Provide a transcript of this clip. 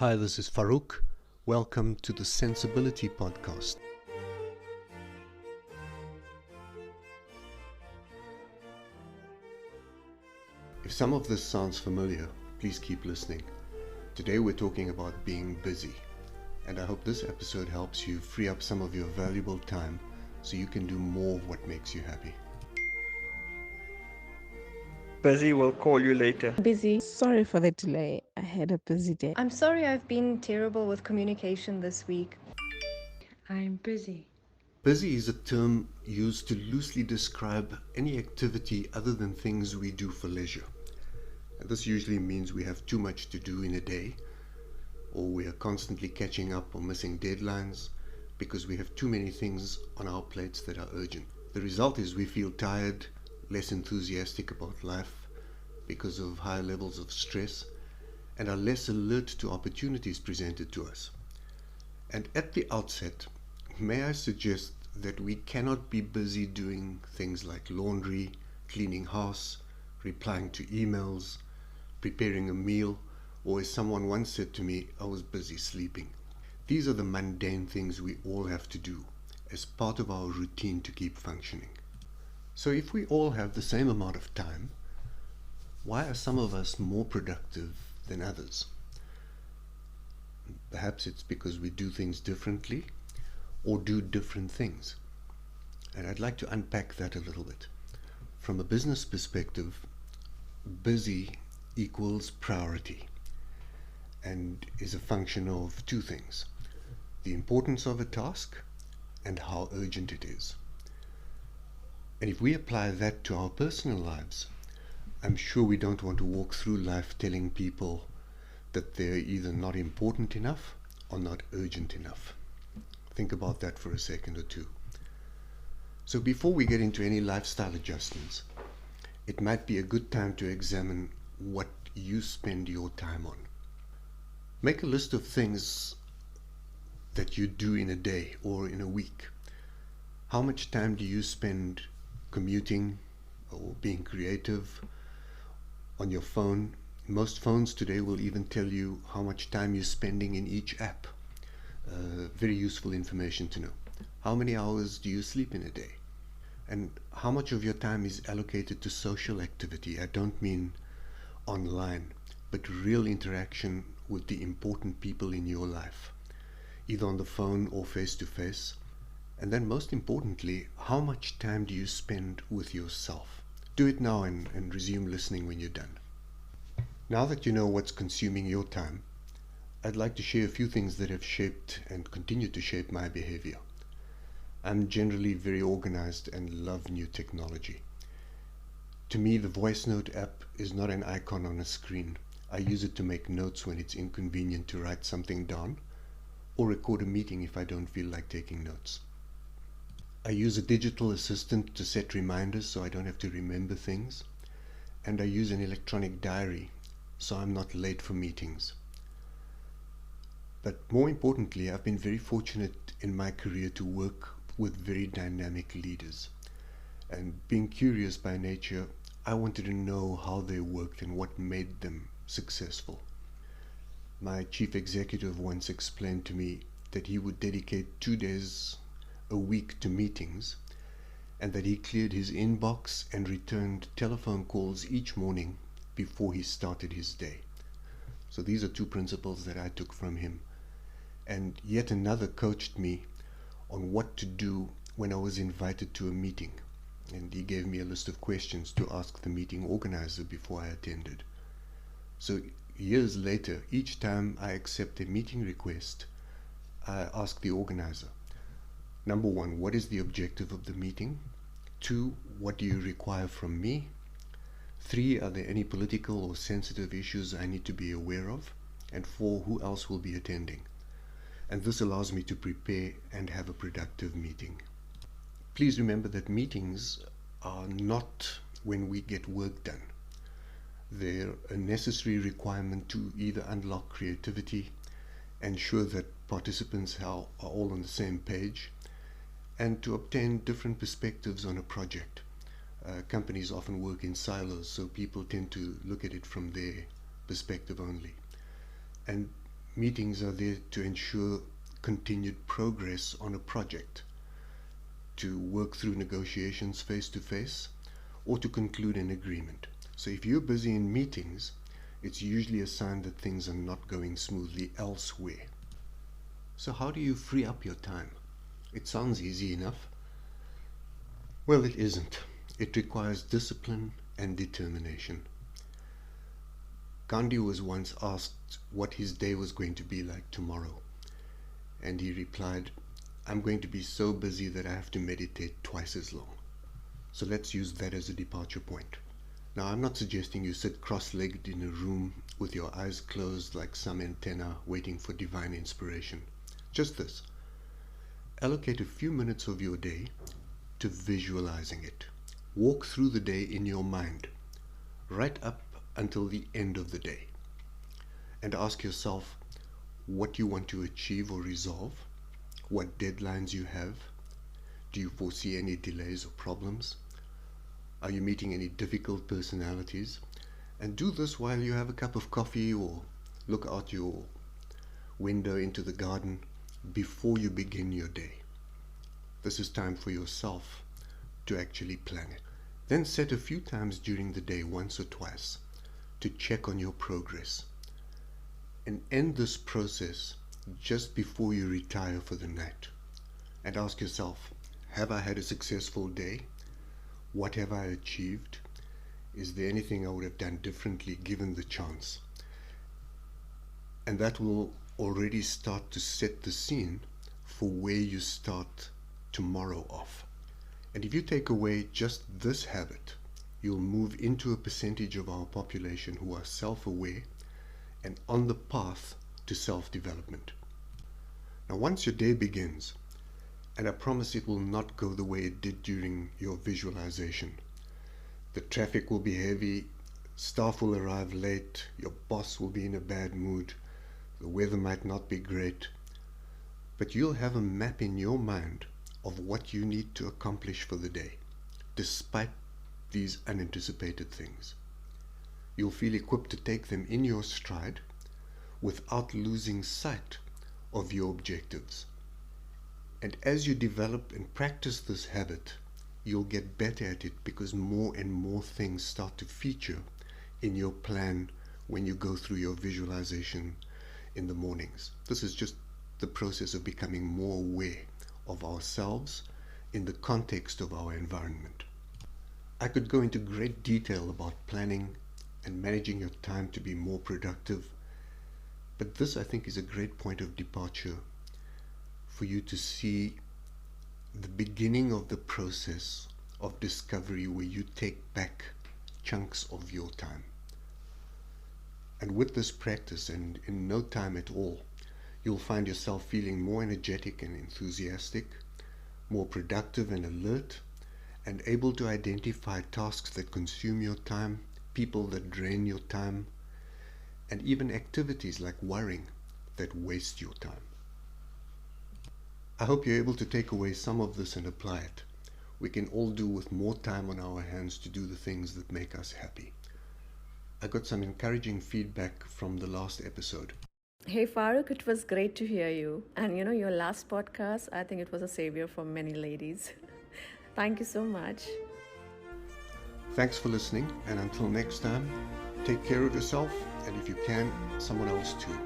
Hi, this is Farouk. Welcome to the Sensibility Podcast. If some of this sounds familiar, please keep listening. Today we're talking about being busy, and I hope this episode helps you free up some of your valuable time so you can do more of what makes you happy. Busy will call you later. Busy. Sorry for the delay. I had a busy day. I'm sorry I've been terrible with communication this week. I'm busy. Busy is a term used to loosely describe any activity other than things we do for leisure. And this usually means we have too much to do in a day, or we are constantly catching up or missing deadlines because we have too many things on our plates that are urgent. The result is we feel tired, less enthusiastic about life because of high levels of stress, and are less alert to opportunities presented to us. And at the outset, may I suggest that we cannot be busy doing things like laundry, cleaning house, replying to emails, preparing a meal, or as someone once said to me, I was busy sleeping. These are the mundane things we all have to do as part of our routine to keep functioning. So if we all have the same amount of time, why are some of us more productive than others? Perhaps it's because we do things differently or do different things. And I'd like to unpack that a little bit. From a business perspective, busy equals priority and is a function of two things: the importance of a task and how urgent it is. And if we apply that to our personal lives, I'm sure we don't want to walk through life telling people that they're either not important enough or not urgent enough. Think about that for a second or two. So before we get into any lifestyle adjustments, it might be a good time to examine what you spend your time on. Make a list of things that you do in a day or in a week. How much time do you spend commuting or being creative on your phone? Most phones today will even tell you how much time you're spending in each app. Very useful information to know. How many hours do you sleep in a day? And how much of your time is allocated to social activity? I don't mean online, but real interaction with the important people in your life, either on the phone or face to face. And then most importantly, how much time do you spend with yourself? Do it now and resume listening when you're done. Now that you know what's consuming your time, I'd like to share a few things that have shaped and continue to shape my behavior. I'm generally very organized and love new technology. To me, the voice note app is not an icon on a screen. I use it to make notes when it's inconvenient to write something down, or record a meeting if I don't feel like taking notes. I use a digital assistant to set reminders so I don't have to remember things, and I use an electronic diary so I'm not late for meetings. But more importantly, I've been very fortunate in my career to work with very dynamic leaders. And being curious by nature, I wanted to know how they worked and what made them successful. My chief executive once explained to me that he would dedicate 2 days a week to meetings, and that he cleared his inbox and returned telephone calls each morning before he started his day. So these are two principles that I took from him. And yet another coached me on what to do when I was invited to a meeting. And he gave me a list of questions to ask the meeting organizer before I attended. So years later, each time I accept a meeting request, I ask the organizer, number one, what is the objective of the meeting? 2, what do you require from me? 3, are there any political or sensitive issues I need to be aware of? And 4, who else will be attending? And this allows me to prepare and have a productive meeting. Please remember that meetings are not when we get work done. They're a necessary requirement to either unlock creativity, ensure that participants are all on the same page, and to obtain different perspectives on a project. Companies often work in silos, so people tend to look at it from their perspective only. And Meetings are there to ensure continued progress on a project, to work through negotiations face to face, or to conclude an agreement. So if you're busy in meetings, it's usually a sign that things are not going smoothly elsewhere. So how do you free up your time? It sounds easy enough. Well, it isn't. It requires discipline and determination. Gandhi was once asked what his day was going to be like tomorrow, and he replied, "I'm going to be so busy that I have to meditate twice as long." So let's use that as a departure point. Now, I'm not suggesting you sit cross-legged in a room with your eyes closed like some antenna waiting for divine inspiration. Just this. Allocate a few minutes of your day to visualizing it. Walk through the day in your mind, right up until the end of the day, and ask yourself what you want to achieve or resolve, what deadlines you have. Do you foresee any delays or problems? Are you meeting any difficult personalities? And do this while you have a cup of coffee or look out your window into the garden before you begin your day. This is time for yourself to actually plan it. Then set a few times during the day, once or twice, to check on your progress. And end this process just before you retire for the night. And ask yourself, have I had a successful day? What have I achieved? Is there anything I would have done differently given the chance? And that will already start to set the scene for where you start tomorrow off. And if you take away just this habit, you'll move into a percentage of our population who are self-aware and on the path to self-development. Now, once your day begins, and I promise it will not go the way it did during your visualization. The traffic will be heavy, staff will arrive late, your boss will be in a bad mood, the weather might not be great, but you'll have a map in your mind of what you need to accomplish for the day, despite these unanticipated things. You'll feel equipped to take them in your stride without losing sight of your objectives. And as you develop and practice this habit, you'll get better at it because more and more things start to feature in your plan when you go through your visualization in the mornings. This is just the process of becoming more aware of ourselves in the context of our environment. I could go into great detail about planning and managing your time to be more productive, but this, I think, is a great point of departure for you to see the beginning of the process of discovery where you take back chunks of your time. And with this practice, and in no time at all, you'll find yourself feeling more energetic and enthusiastic, more productive and alert, and able to identify tasks that consume your time, people that drain your time, and even activities like worrying that waste your time. I hope you're able to take away some of this and apply it. We can all do with more time on our hands to do the things that make us happy. I got some encouraging feedback from the last episode. Hey Faruk, it was great to hear you. And your last podcast, I think it was a savior for many ladies. Thank you so much. Thanks for listening, and until next time, take care of yourself, and if you can, someone else too.